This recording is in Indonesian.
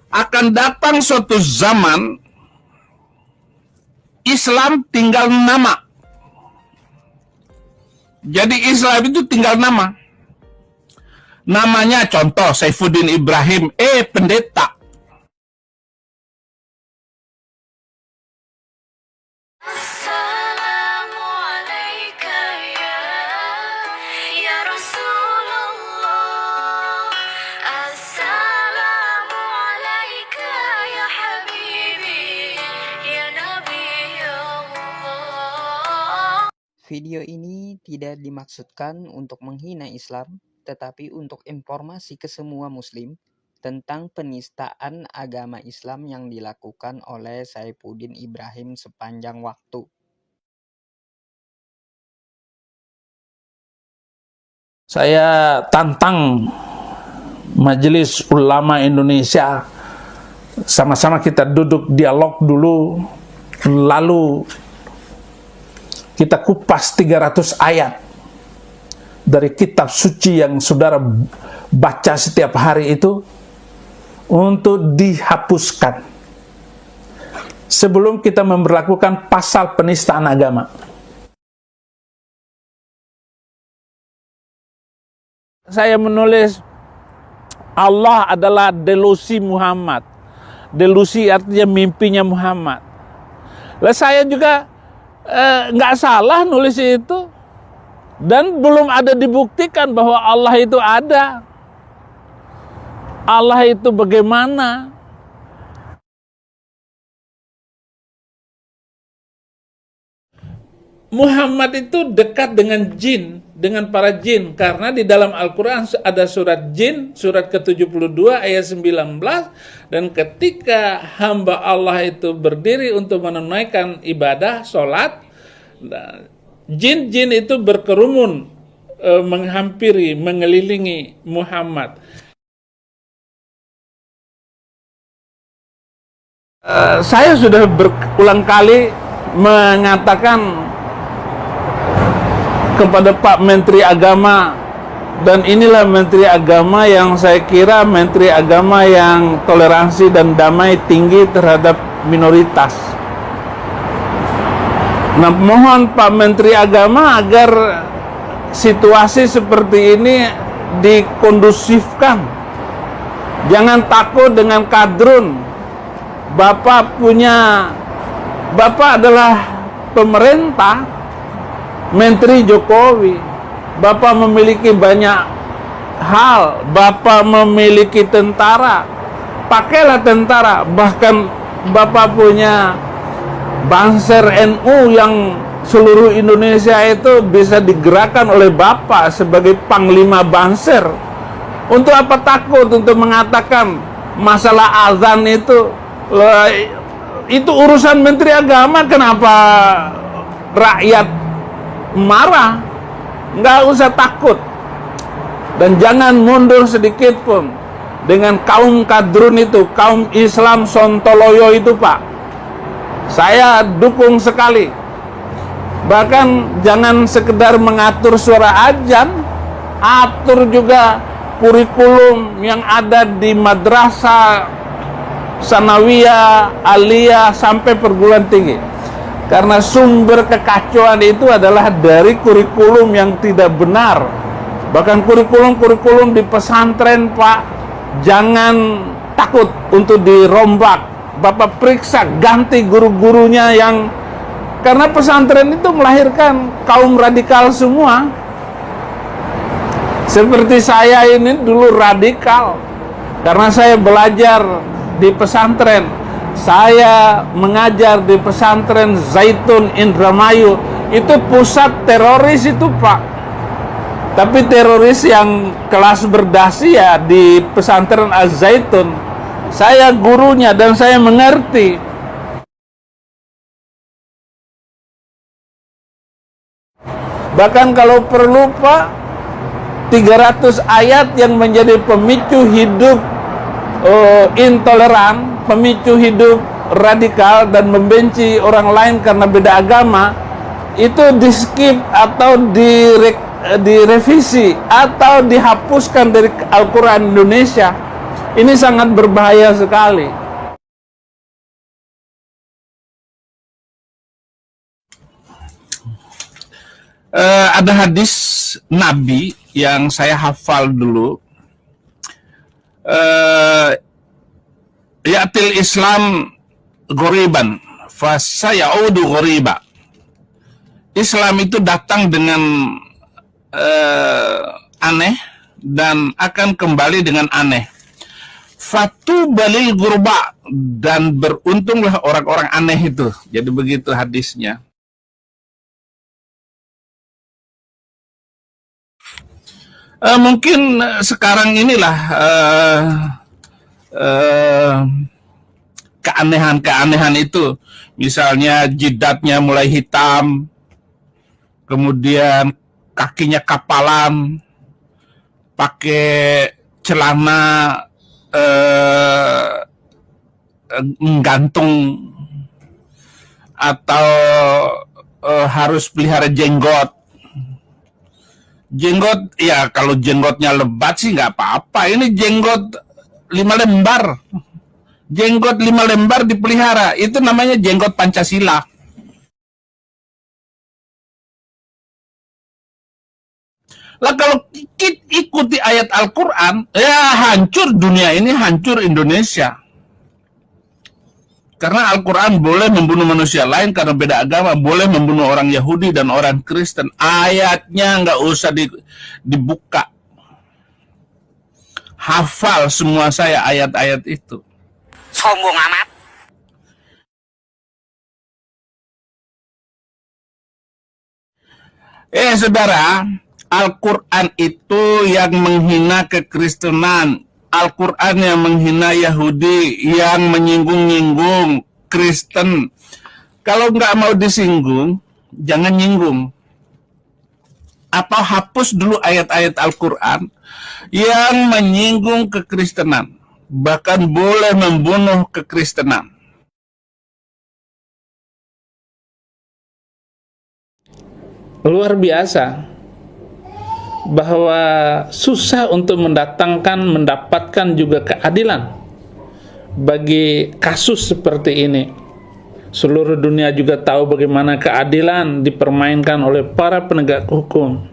akan datang suatu zaman Islam tinggal nama. Jadi Islam itu tinggal nama. Namanya contoh Saifuddin Ibrahim, pendeta. Video ini tidak dimaksudkan untuk menghina Islam, tetapi untuk informasi ke semua Muslim tentang penistaan agama Islam yang dilakukan oleh Saifuddin Ibrahim sepanjang waktu. Saya tantang Majelis Ulama Indonesia, sama-sama kita duduk dialog dulu, lalu kita kupas 300 ayat dari kitab suci yang saudara baca setiap hari itu untuk dihapuskan sebelum kita memberlakukan pasal penistaan agama. Saya menulis Allah adalah delusi Muhammad. Delusi artinya mimpinya Muhammad. Lah saya juga nggak salah nulis itu, dan belum ada dibuktikan bahwa Allah itu ada. Allah itu bagaimana? Muhammad itu dekat dengan jin, dengan para jin, karena di dalam Al-Quran ada surat jin, surat ke-72 ayat 19, dan ketika hamba Allah itu berdiri untuk menunaikan ibadah, sholat, jin-jin itu berkerumun, menghampiri, mengelilingi Muhammad. Saya sudah berulang kali mengatakan kepada Pak Menteri Agama, dan inilah Menteri Agama yang saya kira Menteri Agama yang toleransi dan damai tinggi terhadap minoritas. Nah, mohon Pak Menteri Agama agar situasi seperti ini dikondusifkan. Jangan takut dengan kadrun. Bapak adalah pemerintah, Menteri Jokowi. Bapak memiliki banyak hal. Bapak memiliki tentara. Pakailah tentara. Bahkan Bapak punya Banser NU yang seluruh Indonesia itu bisa digerakkan oleh Bapak sebagai Panglima Banser. Untuk apa takut untuk mengatakan masalah azan itu urusan Menteri Agama? Kenapa rakyat marah? Nggak usah takut, dan jangan mundur sedikit pun dengan kaum kadrun itu, kaum Islam Sontoloyo itu, Pak. Saya dukung sekali. Bahkan jangan sekedar mengatur suara azan, atur juga kurikulum yang ada di madrasah, sanawiyah, aliyah, sampai perguruan tinggi. Karena sumber kekacauan itu adalah dari kurikulum yang tidak benar. Bahkan kurikulum di pesantren, Pak, jangan takut untuk dirombak. Bapak periksa, ganti guru-gurunya yang... Karena pesantren itu melahirkan kaum radikal semua. Seperti saya ini dulu radikal, karena saya belajar di pesantren. Saya mengajar di pesantren Zaitun Indramayu. Itu pusat teroris itu, Pak. Tapi teroris yang kelas berdasi ya di pesantren Az-Zaitun. Saya gurunya dan saya mengerti. Bahkan kalau perlu, Pak, 300 ayat yang menjadi pemicu hidup intoleran, pemicu hidup radikal dan membenci orang lain karena beda agama, itu di skip atau direvisi atau dihapuskan dari Al-Quran Indonesia. Ini sangat berbahaya sekali. Ada hadis Nabi yang saya hafal dulu. Ya'til Islam ghoriban fasayaudu ghoriba. Islam itu datang dengan aneh dan akan kembali dengan aneh. Fatu balil gurba, dan beruntunglah orang-orang aneh itu. Jadi begitu hadisnya. Mungkin sekarang inilah keanehan-keanehan itu. Misalnya jidatnya mulai hitam, kemudian kakinya kapalan, pakai celana menggantung, atau harus pelihara jenggot. Jenggot, ya kalau jenggotnya lebat sih nggak apa-apa. Ini jenggot 5 lembar. Jenggot 5 lembar dipelihara. Itu namanya jenggot Pancasila. Lah kalau kita ikuti ayat Al-Quran, ya hancur dunia ini, hancur Indonesia. Karena Al-Quran boleh membunuh manusia lain karena beda agama, boleh membunuh orang Yahudi dan orang Kristen. Ayatnya nggak usah dibuka. Hafal semua saya ayat-ayat itu. Sombong amat. Saudara, Al-Quran itu yang menghina kekristenan. Al-Quran yang menghina Yahudi, yang menyinggung-nyinggung Kristen. Kalau nggak mau disinggung, jangan nyinggung. Atau hapus dulu ayat-ayat Al-Quran yang menyinggung kekristenan. Bahkan boleh membunuh kekristenan. Luar biasa. Bahwa susah untuk mendapatkan juga keadilan bagi kasus seperti ini. Seluruh dunia juga tahu bagaimana keadilan dipermainkan oleh para penegak hukum.